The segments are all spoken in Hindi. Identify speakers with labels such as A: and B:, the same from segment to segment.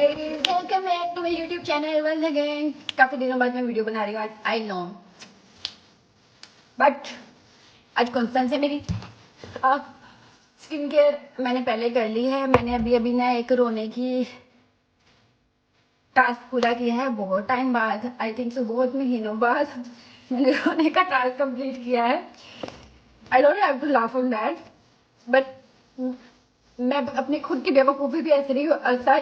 A: Welcome back to my YouTube channel once again. काफ़ी दिनों बाद मैं वीडियो बना रही हूँ आज, आई नो, बट आज कॉन्फ्रेंस है मेरी। स्किन केयर मैंने पहले कर ली है। मैंने अभी अभी ना एक रोने की टास्क पूरा किया है, बहुत टाइम बाद, आई थिंक सो बहुत महीनों बाद मैंने रोने का टास्क कंप्लीट किया है। I don't have to laugh on that, but मैं अपनी खुद की बेवकूफ़ी भी ऐसे नहीं ऐसा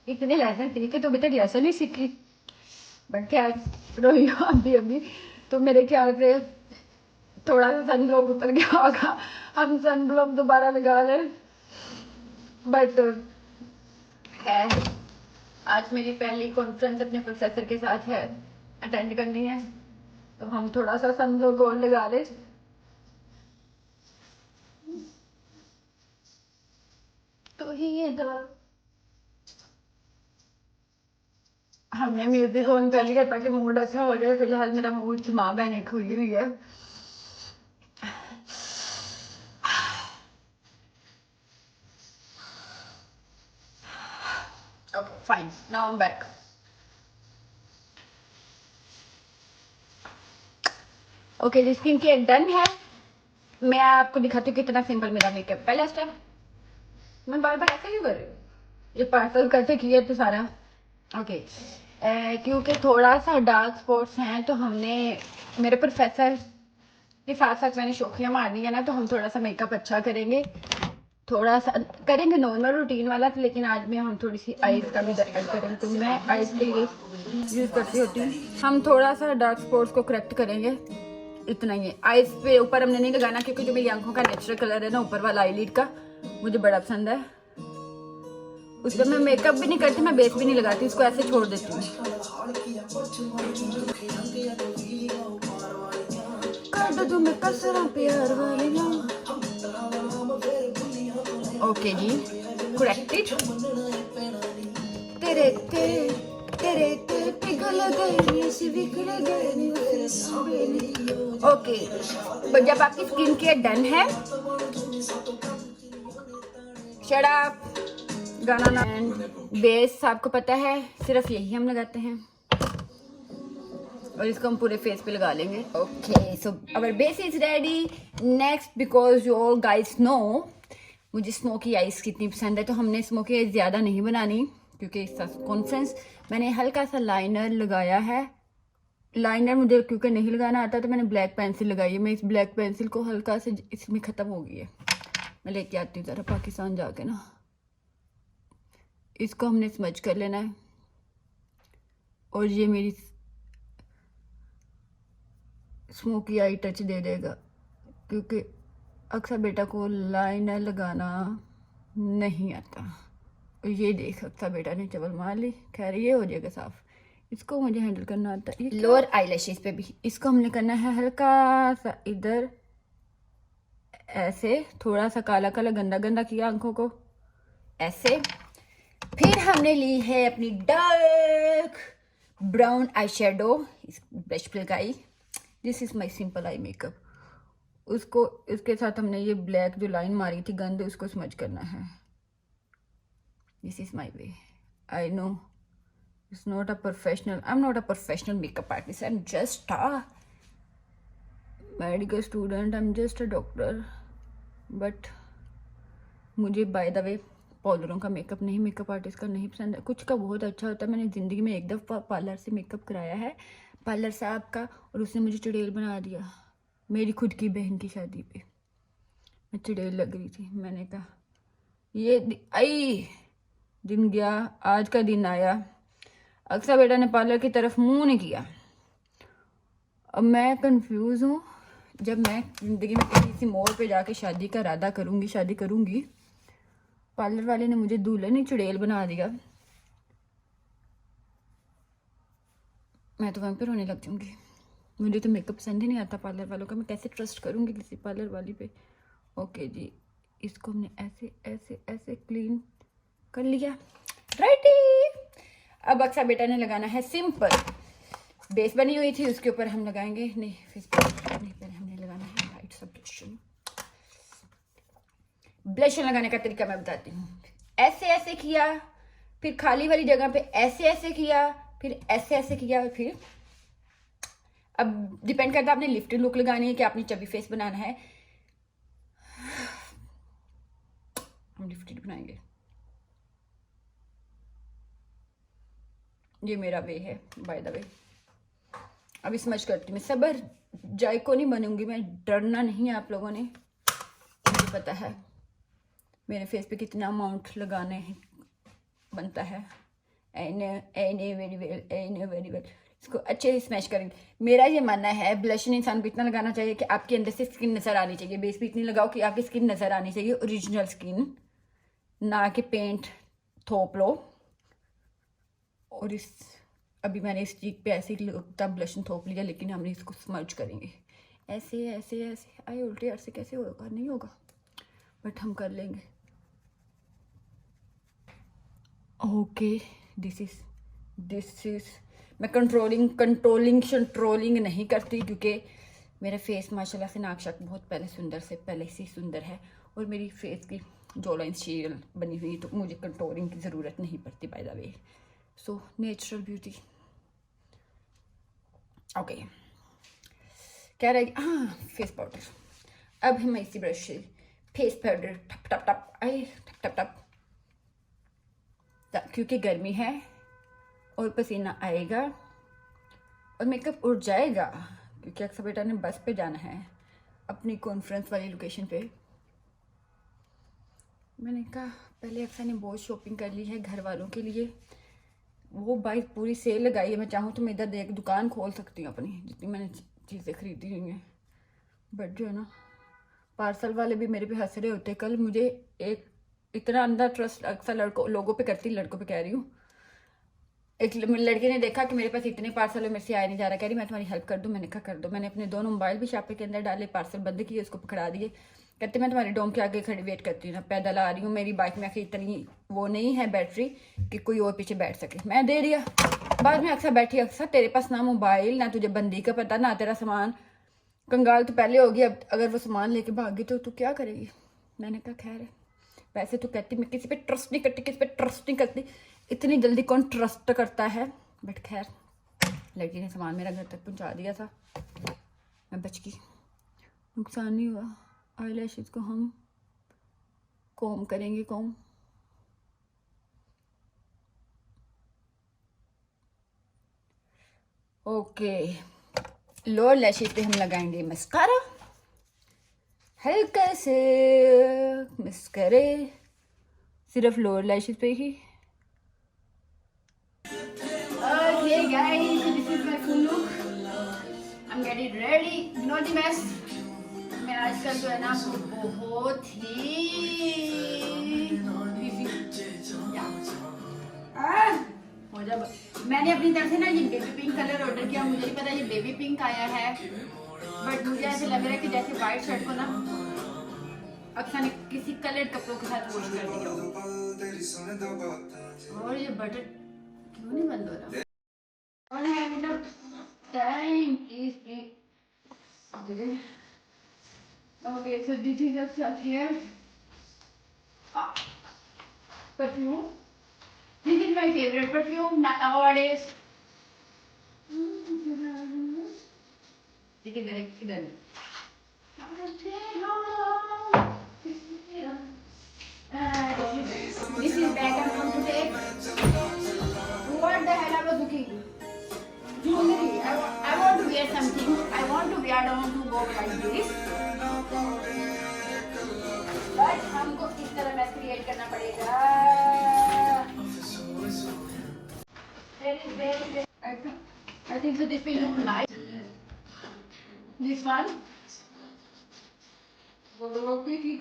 A: इतने लेसन सीखे तो अभी तक ऐसा नहीं सीखी, बट क्या रोई हूँ अभी अभी। तो मेरे ख्याल से थोड़ा सा सनब्लॉक उतर गया होगा, हम सनब्लॉक दोबारा लगा लें। बट है, आज मेरी पहली कॉन्फ्रेंस अपने प्रोफेसर के साथ है, अटेंड करनी है, तो हम थोड़ा सा सनब्लॉक और लगा लें। तो ही हमने म्यूजिक ऑन कर लिया ताकि मूड अच्छा हो जाए। फिलहाल मेरा मूड दिमाग बहने खुली हुई है। Okay fine, now I am back. Okay जी, स्किन केयर डन है। मैं आपको दिखाती हूँ कितना सिंपल मेरा मेकअप। पहला स्टेप, मैं बार बार ऐसे क्यों कर रही हूँ, ये पार्सल कैसे किया तो सारा ओके। क्योंकि थोड़ा सा डार्क स्पॉट्स हैं तो हमने मेरे प्रोफेसर के साथ साथ मैंने शौकियाँ मारनी है ना, तो हम थोड़ा सा मेकअप अच्छा करेंगे, थोड़ा सा करेंगे नॉर्मल रूटीन वाला, लेकिन आज में हम थोड़ी सी आइज का भी ऐड करेंगे। तो मैं आइज के लिए यूज़ करती होती हूँ। हम थोड़ा सा डार्क स्पॉट्स को करेक्ट करेंगे, इतना ही है। आइज पे ऊपर हमने नहीं लगाना क्योंकि जो मेरी आंखों का नेचुरल कलर है ना ऊपर वाला आईलिड का, मुझे बड़ा पसंद है। उस पर मैं मेकअप भी नहीं करती, मैं बेस भी नहीं लगाती, उसको ऐसे छोड़ देती हूँ। ओके जी, करेक्टेड। तेरे तेरे तेरे तेरे पिघल गई सी बिखर गई। ओके, बट जब आपकी स्किन केयर डन है, शट अप, गाना ना। बेस आपको पता है सिर्फ यही हम लगाते हैं और इसको हम पूरे फेस पे लगा लेंगे। Okay, so our base is ready. Next, because you guys know मुझे स्मोकी आइज कितनी पसंद है, तो हमने स्मोकी आइज ज़्यादा नहीं बनानी क्योंकि इस कॉन्फ्रेंस। मैंने हल्का सा लाइनर लगाया है। लाइनर मुझे क्योंकि नहीं लगाना आता तो मैंने ब्लैक पेंसिल लगाई है। मैं इस ब्लैक पेंसिल को हल्का से, इसमें ख़त्म हो गई है, मैं लेके आती हूँ ज़रा पाकिस्तान जाके ना। इसको हमने स्मच कर लेना है और ये मेरी स्मोकी आई टच दे देगा, क्योंकि अक्सर बेटा को लाइनर लगाना नहीं आता। ये देख, अक्सर बेटा ने चवल मार ली। खैर ये हो जाएगा साफ, इसको मुझे हैंडल करना आता है। लोअर आईलैशेस पे भी इसको हमने करना है हल्का सा इधर ऐसे, थोड़ा सा काला काला गंदा गंदा किया आंखों को ऐसे। फिर हमने ली है अपनी dark brown eye shadow, brush पे लगाई। This is my simple eye makeup. उसको इसके साथ हमने ये ब्लैक जो लाइन मारी थी गंद, उसको स्मच करना है। This is my way. I know it's not a professional, I am not a professional makeup artist, I am just a medical student, I am just a doctor. But मुझे बाय द वे पार्लरों का मेकअप नहीं, मेकअप आर्टिस्ट का नहीं पसंद है। कुछ का बहुत अच्छा होता है। मैंने ज़िंदगी में एक दफ़ा पार्लर से मेकअप कराया है, पार्लर साहब का, और उसने मुझे चुड़ैल बना दिया मेरी खुद की बहन की शादी पे। मैं चुड़ैल लग रही थी। मैंने कहा ये आई दिन गया, आज का दिन आया। अक्सर बेटा ने पार्लर की तरफ मुंह नहीं किया। अब मैं कंफ्यूज हूँ। जब मैं ज़िंदगी में किसी मोड़ पे जाके शादी का इरादा करूँगी, शादी करूँगी, पार्लर वाले ने मुझे दुल्हन ही चुड़ैल बना दिया, मैं तो वहीं पर रोने लग जाऊँगी। मुझे तो मेकअप पसंद ही नहीं आता पार्लर वालों का, मैं कैसे ट्रस्ट करूँगी किसी पार्लर वाली पे। ओके जी, इसको हमने ऐसे ऐसे ऐसे क्लीन कर लिया, रेडी। अब अक्सर बेटा ने लगाना है सिंपल बेस बनी हुई थी, उसके ऊपर हम लगाएंगे, नहीं फेस पे नहीं, पहले हमने लगाना है लाइट सा ब्लशन। ब्लशन लगाने का तरीका मैं बताती हूँ। ऐसे ऐसे किया, फिर खाली वाली जगह पे ऐसे ऐसे किया, फिर ऐसे ऐसे किया, फिर अब डिपेंड करता है आपने लिफ्टेड लुक लगानी है कि आपने चबी फेस बनाना है। हम लिफ्टेड बनाएंगे। ये मेरा वे है बाय द वे। अभी समझ करती हूँ मैं, सबर जायको नहीं बनूंगी मैं, डरना नहीं है आप लोगों ने, मुझे पता है मेरे फेस पे कितना अमाउंट लगाने हैं बनता है। एने वेरी वेल इसको अच्छे से स्मैश करेंगे। मेरा ये मानना है ब्लशन इंसान को इतना लगाना चाहिए कि आपके अंदर से स्किन नजर आनी चाहिए। बेस भी इतनी लगाओ कि आपकी स्किन नजर आनी चाहिए, ओरिजिनल स्किन, ना कि पेंट थोप लो। और इस अभी मैंने इस चीक पे ऐसे ही लगता ब्लशन थोप लिया, लेकिन हमने इसको स्मर्ज करेंगे ऐसे ऐसे ऐसे। आए उल्टे यार से कैसे होगा, नहीं होगा बट हम कर लेंगे। ओके दिस इज मैं कंट्रोलिंग नहीं करती, क्योंकि मेरा फेस माशाल्लाह से नाक बहुत पहले से सुंदर है, और मेरी फेस की जो लाइन शील बनी हुई, तो मुझे कंट्रोलिंग की ज़रूरत नहीं पड़ती by the way. So natural beauty. Okay क्या रहेगी, हाँ फेस पाउडर। अब हम इसी ब्रश से फेस पाउडर टप टप टप आए टप टप टप, क्योंकि गर्मी है और पसीना आएगा और मेकअप उड़ जाएगा, क्योंकि अक्सर बेटा ने बस पे जाना है अपनी कॉन्फ्रेंस वाली लोकेशन पे। मैंने कहा पहले अक्सर ने बहुत शॉपिंग कर ली है घर वालों के लिए, वो बाइक पूरी सेल लगाई है। मैं चाहूँ तो मैं इधर एक दुकान खोल सकती हूँ अपनी, जितनी मैंने चीज़ें खरीदी हुई हैं। बट जो है ना, पार्सल वाले भी मेरे पे हंस रहे होते। कल मुझे एक इतना अंदर ट्रस्ट अक्सर लोगों पे करती, लड़कों पे कह रही हूँ। एक लड़के ने देखा कि मेरे पास इतने पार्सल है, मेरे से आया नहीं जा रहा, कह रही मैं तुम्हारी हेल्प कर दूँ। मैंने कहा कर दो। मैंने अपने दोनों मोबाइल भी शापे के अंदर डाले, पार्सल बंद किए, उसको पकड़ा दिए। कहते मैं तुम्हारी डोम के आगे खड़ी वेट करती हूँ ना, पैदल आ रही हूँ, मेरी बाइक में आखिर इतनी वो नहीं है बैटरी कि कोई और पीछे बैठ सके। मैं दे दिया। बाद में अक्सर बैठी, अक्सर तेरे पास ना मोबाइल, ना तुझे बंदी का पता, ना तेरा सामान, कंगाल तो पहले होगी, अब अगर वो सामान लेके भागी तो तू क्या करेगी। मैंने कहा खैर है, वैसे तो कहती मैं किसी पे ट्रस्ट नहीं करती, किसी पे ट्रस्ट नहीं करती, इतनी जल्दी कौन ट्रस्ट करता है। बट खैर लड़की ने सामान मेरा घर तक पहुंचा दिया था, मैं बच गई, नुकसान नहीं हुआ। आई लैशेज़ को हम कॉम करेंगे, कॉम। ओके लोअर लैशेज़ पे हम लगाएंगे मस्कारा, हल्का से मस्करे सिर्फ लोअर लैशेज़ पे ही। Okay guys, so this is my full look. I'm getting ready. Ignore the mess. मैं आजकल जो है ना बहुत ही हो जा। मैंने अपनी तरफ से ना ये बेबी पिंक कलर ऑर्डर किया। मुझे नहीं पता ये बेबी पिंक आया है, बट मुझे ऐसे लग रहा है कि जैसे व्हाइट शर्ट को ना अक्सर ने किसी कलर कपड़ों के साथ वॉश कर दिया। और ये बटन क्यों नहीं बंद हो रहा? Time is okay, so this is just up here. Perfume. This is my favorite perfume nowadays. This is bag I'm going to take. What the hell I was looking? Jewelry. I want to wear something. I want to wear. I don't want to go like this. But हमको इस तरह मैच क्रिएट करना पड़ेगा। I think so. This will look nice. This one. Go quickly.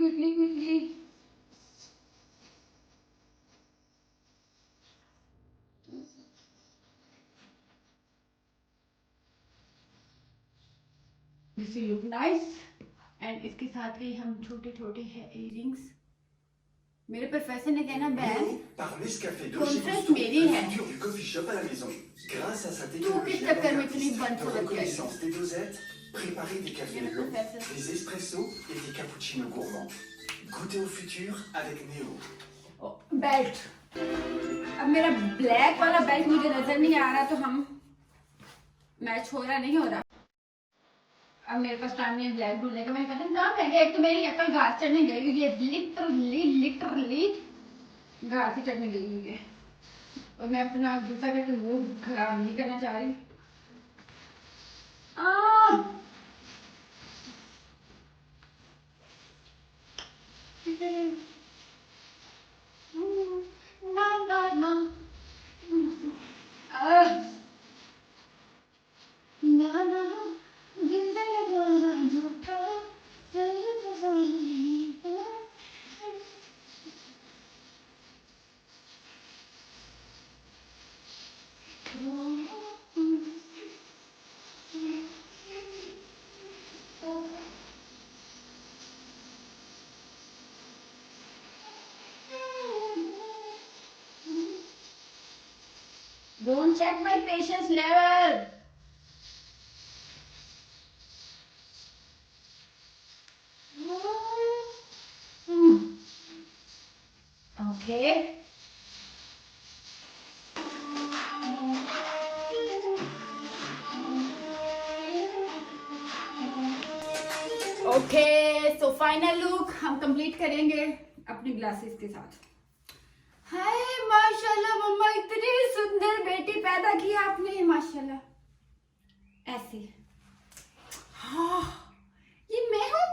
A: This will look nice. And इसके साथ ही हम छोटे छोटे है इयरिंग्स। मेरे प्रोफेसर ने कहना बहन कॉन्फ्रेंस मेरी है, तू किस चक्कर में इतनी बंद हो रखी है।
B: Préparez des cafés longs, des espressos et des cappuccinos gourmands. Goûtez au futur avec Néo.
A: Belt अब मेरा ब्लैक वाला बेल्ट मुझे नजर नहीं आ रहा, तो हम मैच हो रहा नहीं हो रहा। अब मेरे पास टाइम नहीं है ब्लैक ढूंढने का। मैंने कहा ना मैंने, एक तो मेरी अकल घास चढ़ने गई हुई है, लिटरली लिटरली घास ही चढ़ने गई हुई है, और मैं अपना दूसरा करके वो खराब नहीं करना चाह रही। ना ना ना ना ना Don't check my patience level. Okay. Okay, so final look हम कंप्लीट करेंगे अपनी ग्लासेस के साथ। हाय माशाल्लाह मम्मा, इतनी सुंदर बेटी पैदा की आपने, माशाल्लाह। ऐसे हाँ, ये मैं हूँ,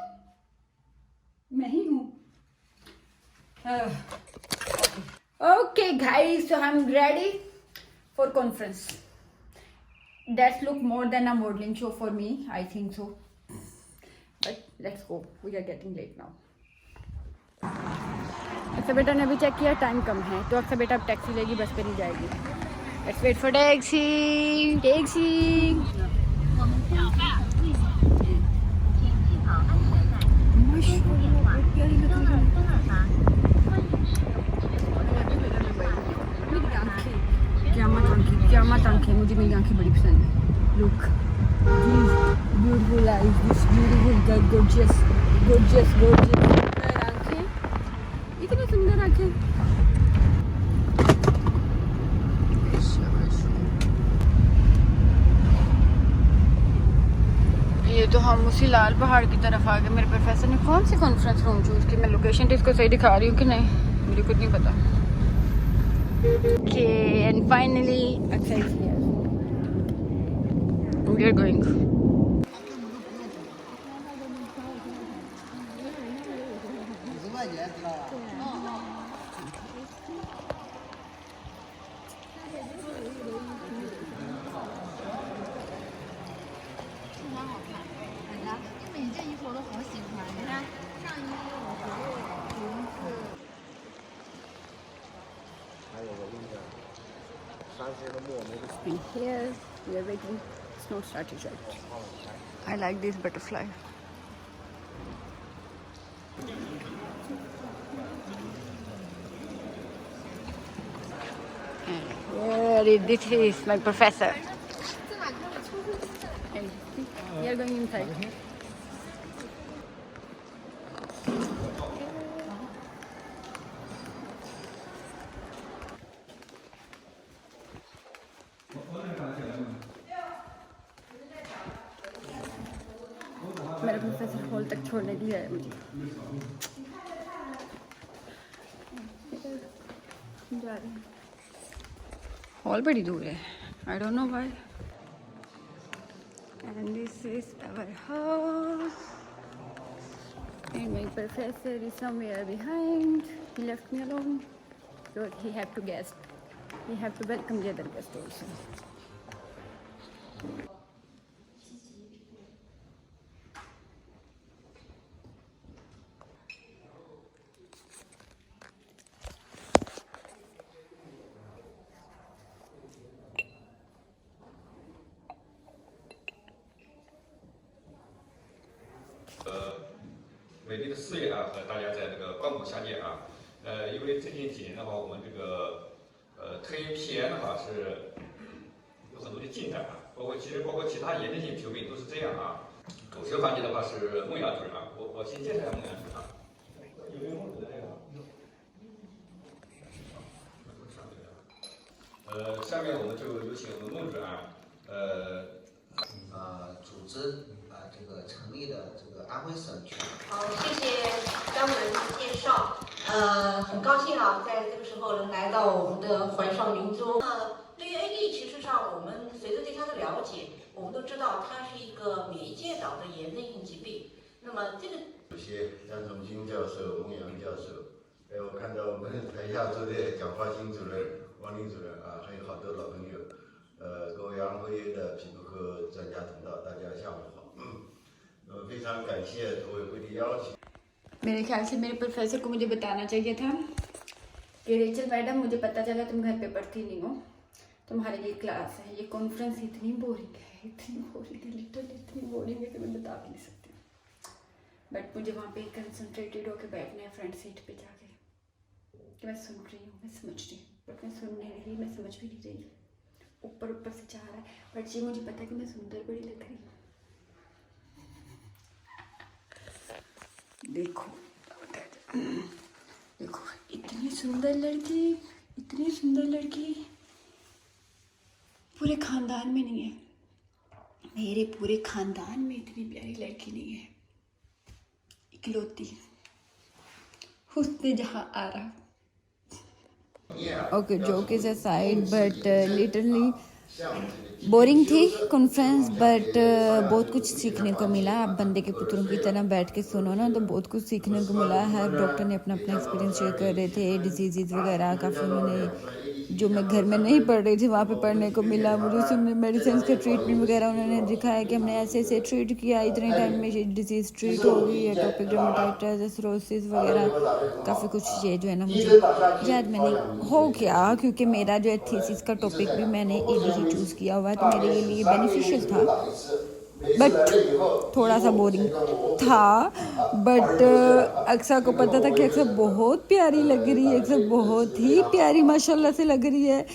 A: मैं ही हूँ। Okay guys, so I'm ready for conference. That look more than a modeling show for me, I think so. But let's go, we are getting late now. अच्छा बेटा ने अभी चेक किया, टाइम कम है, तो अच्छा बेटा अब टैक्सी लेगी, बस पे नहीं जाएगी। Let's wait for taxi, taxi. क्या आंखें, मुझे मेरी आंखें बड़ी पसंद है। Look beautiful eyes, this beautiful gorgeous gorgeous gorgeous आंखें, इतनी सुंदर आंखें। ये तो हम उसी लाल पहाड़ की तरफ आ गए। मेरे प्रोफेसर ने कौन सी कॉन्फ्रेंस रूम चूज की, मैं लोकेशन तो इसको सही दिखा रही हूँ कि नहीं, मुझे कुछ नहीं पता। Okay, and finally, Akshay is here. We are going. Been here, we are waiting. Snow started yet. I like this butterfly. This is my professor. Hey, we are going inside. मेरा प्रोफेसर हॉल तक छोड़ने के लिए आया मुझे। जा रहे हैं, हॉल बड़ी दूर है, I don't know why. And this is our house and my professor is somewhere behind, he left me alone, so he have to guest, he have to welcome the other guest also.
C: 美丽的四月啊，和大家在这个光谷相见啊。因为最近几年的话，我们这个推 PN 的话是有很多的进展啊，包括其他炎症性皮肤病都是这样啊。主学环节的话是梦阳指啊，我先介绍一下梦阳指啊。有没有梦指的这个？下面我们就有请我们孟主任
D: 组织这个成立的这个安徽省全。
E: 好，谢谢张主任的介绍。很高兴啊，在这个时候能来到我们的怀上明州。对于 AD， 其实上我们随着对它的了解，我们都知道它是一个免疫介导的炎症性疾病。那么这个
F: 有些张崇军教授、孟阳教授，还有我看到我们台下坐的蒋华新主任、王林主任还有好多老朋友，各位安徽的皮肤科专家同道，大家下午好。非常感谢组委会的邀请。
A: मेरे ख्याल से मेरे प्रोफेसर को मुझे बताना चाहिए था कि रेचल मैडम, मुझे पता चला तुम घर पे पढ़ती नहीं हो, तुम्हारी ये क्लास है, ये कॉन्फ्रेंस इतनी बोरिंग है, लिटरली इतनी बोरिंग है कि मैं बता भी नहीं सकती। बट मुझे वहाँ पे कंसंट्रेटेड होकर बैठना है फ्रंट सीट पे जाके कि मैं सुन रही हूँ, मैं समझ रही हूँ, बट मैं सुन नहीं रही, मैं समझ भी नहीं रही, ऊपर से चाह रहा है, बट ये मुझे पता है कि मैं सुंदर बड़ी लग रही हूँ। देखो देखो, इतनी सुंदर लड़की पूरे खानदान में नहीं है, मेरे पूरे खानदान में इतनी प्यारी लड़की नहीं है, इकलौती हुस्न जहां आ रहा। Okay, joke is aside, but literally boring थी कॉन्फ्रेंस, बट बहुत कुछ सीखने को मिला। आप बंदे के पुत्रों की तरह बैठ के सुनो ना तो बहुत कुछ सीखने को मिला है। डॉक्टर ने अपना एक्सपीरियंस शेयर कर रहे थे, डिजीज़ वगैरह काफ़ी उन्होंने, जो मैं घर में नहीं पढ़ रही थी वहाँ पे पढ़ने को मिला मुझे। सुनने मेडिसिन का ट्रीटमेंट वगैरह उन्होंने दिखाया कि हमने ऐसे ऐसे ट्रीट किया, इतने टाइम में ये डिजीज़ ट्रीट हो गई, एटोपिक डर्मेटाइटिस, सिरोसिस वगैरह काफ़ी कुछ। ये जो है ना मुझे याद मैंने हो गया, क्योंकि मेरा जो है थीसिस का टॉपिक भी मैंने AD ही चूज़ किया हुआ है, तो मेरे लिए बेनिफिशियल था, बट थोड़ा सा बोरिंग था। बट अक्सा को पता था कि अक्सा बहुत प्यारी लग रही है, अक्सा बहुत ही प्यारी माशाल्लाह से लग रही है,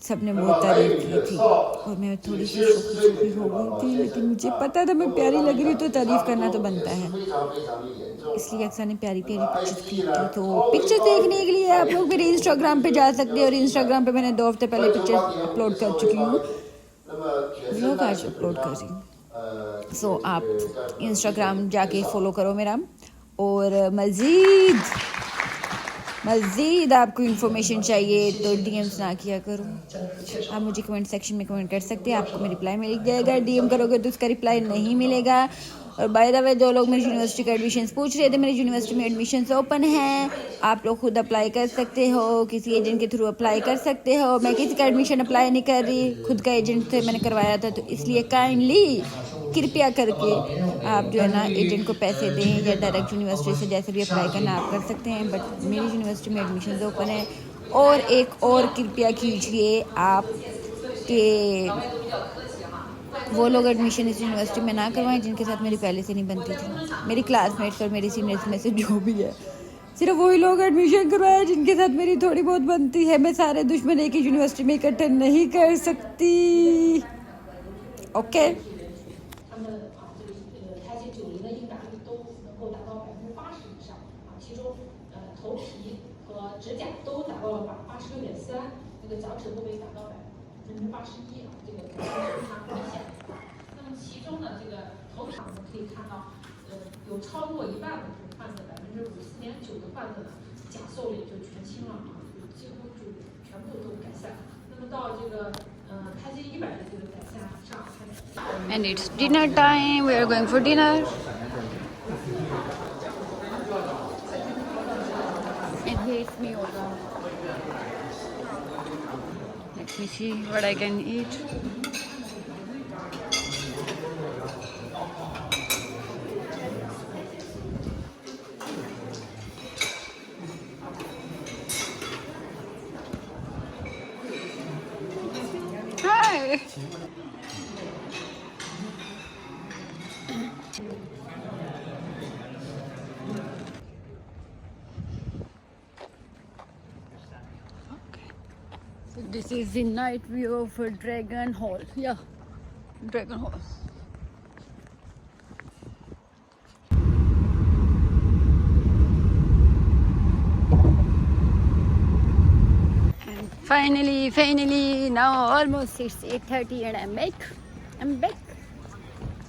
A: सबने बहुत तारीफ की थी और मैं थोड़ी सी शोकी हो गई थी, लेकिन मुझे पता था मैं प्यारी लग रही तो तारीफ करना तो बनता है, इसलिए अक्सा ने प्यारी पिक्चर्स क्लिक की। तो पिक्चर देखने के लिए आप लोग मेरे इंस्टाग्राम पे जा सकते हैं, और इंस्टाग्राम पे मैंने 2 हफ्ते पहले पिक्चर अपलोड कर चुकी हूँ, व्लॉग आज अपलोड कर रही हूँ। सो आप इंस्टाग्राम जाके फॉलो करो मेरा, और मज़ीद आपको इन्फॉर्मेशन चाहिए तो DMs ना किया करो, आप मुझे कमेंट सेक्शन में कमेंट कर सकते हैं, आपको मेरी रिप्लाई मिल जाएगा। DM करोगे तो उसका रिप्लाई नहीं मिलेगा। और बाय द वे, जो लोग मेरी यूनिवर्सिटी के एडमिशन्स पूछ रहे थे, मेरी यूनिवर्सिटी में एडमिशन्स ओपन हैं, आप लोग खुद अप्लाई कर सकते हो, किसी एजेंट के थ्रू अप्लाई कर सकते हो। मैं किसी का एडमिशन अप्लाई नहीं कर रही, खुद का एजेंट से मैंने करवाया था, तो इसलिए काइंडली कृपया करके आप जो है ना एजेंट को पैसे दें, या डायरेक्ट यूनिवर्सिटी से जैसे भी अप्लाई करना आप कर सकते हैं, बट मेरी यूनिवर्सिटी में एडमिशन ओपन है। और एक और कृपया कीजिए आप कि वो लोग एडमिशन इस यूनिवर्सिटी में ना करवाएं जिनके साथ मेरी पहले से नहीं बनती थी। मेरी क्लासमेट्स और मेरी सीनियर्स में से जो भी है, सिर्फ वही लोग एडमिशन करवाएं जिनके साथ मेरी थोड़ी बहुत बनती है। मैं सारे दुश्मन एक ही यूनिवर्सिटी में इकट्ठे नहीं कर सकती। ओके,
G: 指甲都达到了86.3%，那个角质部位达到81%啊，这个非常明显。那么其中呢，这个头皮我们可以看到，有超过1半的患者，54.9%的患者呢，甲受理就全清了啊，几乎就全部都改善。那么到这个开机100的这个改善上，
A: And it's dinner time. We are going for dinner. And here's me also. Let me see what I can eat. Hi. So this is the night view of Dragon Hall. Yeah, Dragon Hall. And Finally, now almost it's 8:30 and I'm back.